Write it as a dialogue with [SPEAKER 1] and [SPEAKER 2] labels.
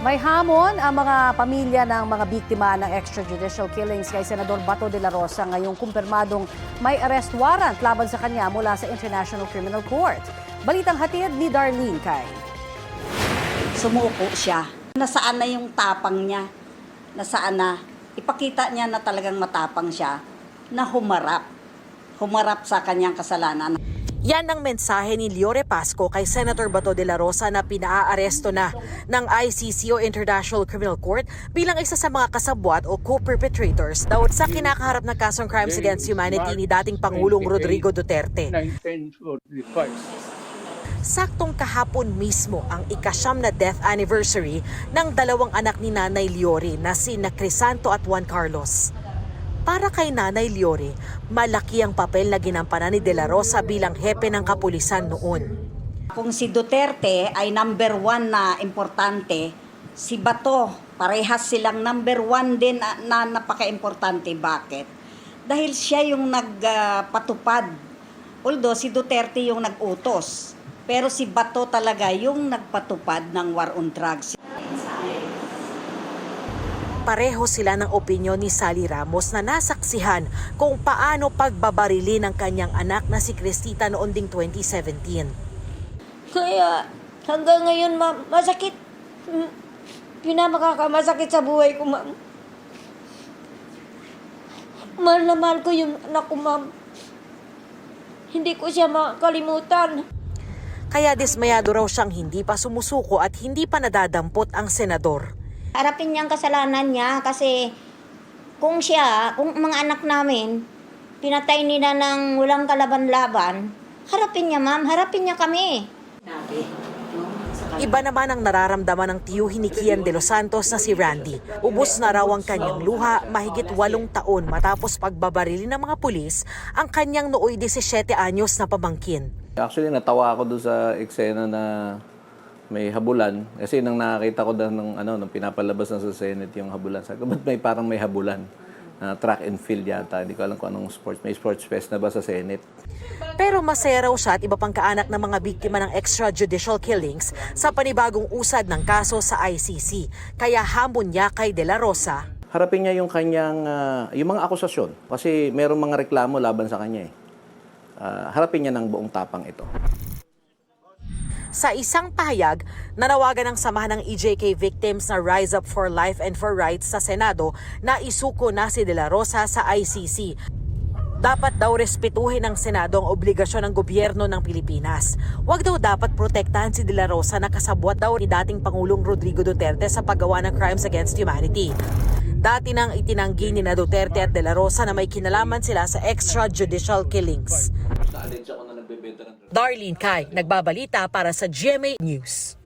[SPEAKER 1] May hamon ang mga pamilya ng mga biktima ng extrajudicial killings kay Senador Bato de la Rosa ngayong kumpirmadong may arrest warrant laban sa kanya mula sa International Criminal Court. Balitang hatid ni Darlene Kay.
[SPEAKER 2] Sumuko siya. Nasaan na yung tapang niya? Nasaan na? Ipakita niya na talagang matapang siya na humarap. Humarap sa kanyang kasalanan.
[SPEAKER 3] Yan ang mensahe ni Liore Pasco kay Senator Bato de la Rosa na pinaaresto na ng ICC o International Criminal Court bilang isa sa mga kasabwat o co-perpetrators daw sa kinakaharap na kasong crimes against humanity ni dating Pangulong Rodrigo Duterte. Saktong kahapon mismo ang ika-9 na death anniversary ng dalawang anak ni Nanay Liore na sina Crisanto at Juan Carlos. Para kay Nanay Liore, malaki ang papel na ginampanan ni De La Rosa bilang hepe ng kapulisan noon.
[SPEAKER 2] Kung si Duterte ay number 1 na importante, si Bato, parehas silang number 1 din na napaka-importante. Bakit? Dahil siya yung nagpatupad. Although si Duterte yung nag-utos, pero si Bato talaga yung nagpatupad ng war on drugs.
[SPEAKER 3] Pareho sila ng opinyon ni Sally Ramos na nasaksihan kung paano pagbabarili ng kanyang anak na si Cristita noon ding 2017.
[SPEAKER 4] Kaya hanggang ngayon, ma'am, masakit. Pinamakamasakit sa buhay ko, ma'am. Mahal na mahal ko yung anak ko, ma'am. Hindi ko siya makalimutan.
[SPEAKER 3] Kaya dismayado raw siyang hindi pa sumusuko at hindi pa nadadampot ang senador.
[SPEAKER 4] Harapin niya ang kasalanan niya kasi kung mga anak namin, pinatay nila ng walang kalaban-laban, harapin niya, ma'am, harapin niya kami.
[SPEAKER 3] Iba naman ang nararamdaman ng tiyuhin ni Kian de los Santos na si Randy. Ubos na raw ang kanyang luha mahigit 8 taon matapos pagbabarili ng mga pulis ang kanyang nooy 17 anyos na pamangkin.
[SPEAKER 5] Actually, natawa ako doon sa eksena na may habulan. Kasi nang nakakita ko doon nung pinapalabas na sa Senate yung habulan. Sabi ko, ba't parang may habulan? Track and field yata. Hindi ko alam kung anong sports. May sports fest na ba sa Senate?
[SPEAKER 3] Pero masaya raw siya at iba pang kaanak ng mga biktima ng extrajudicial killings sa panibagong usad ng kaso sa ICC. Kaya hamon niya kay De La Rosa.
[SPEAKER 5] Harapin niya yung kanyang, yung mga akusasyon. Kasi merong mga reklamo laban sa kanya eh. Harapin niya ng buong tapang ito.
[SPEAKER 3] Sa isang pahayag, nanawagan ng samahan ng EJK victims na Rise Up for Life and for Rights sa Senado na isuko na si De La Rosa sa ICC. Dapat daw respetuhin ng Senado ang obligasyon ng gobyerno ng Pilipinas. Huwag daw dapat protektahan si De La Rosa na kasabwat daw ni dating Pangulong Rodrigo Duterte sa paggawa ng crimes against humanity. Dati nang itinanggi ni na Duterte at De La Rosa na may kinalaman sila sa extrajudicial killings. Darlene Kay, nagbabalita para sa GMA News.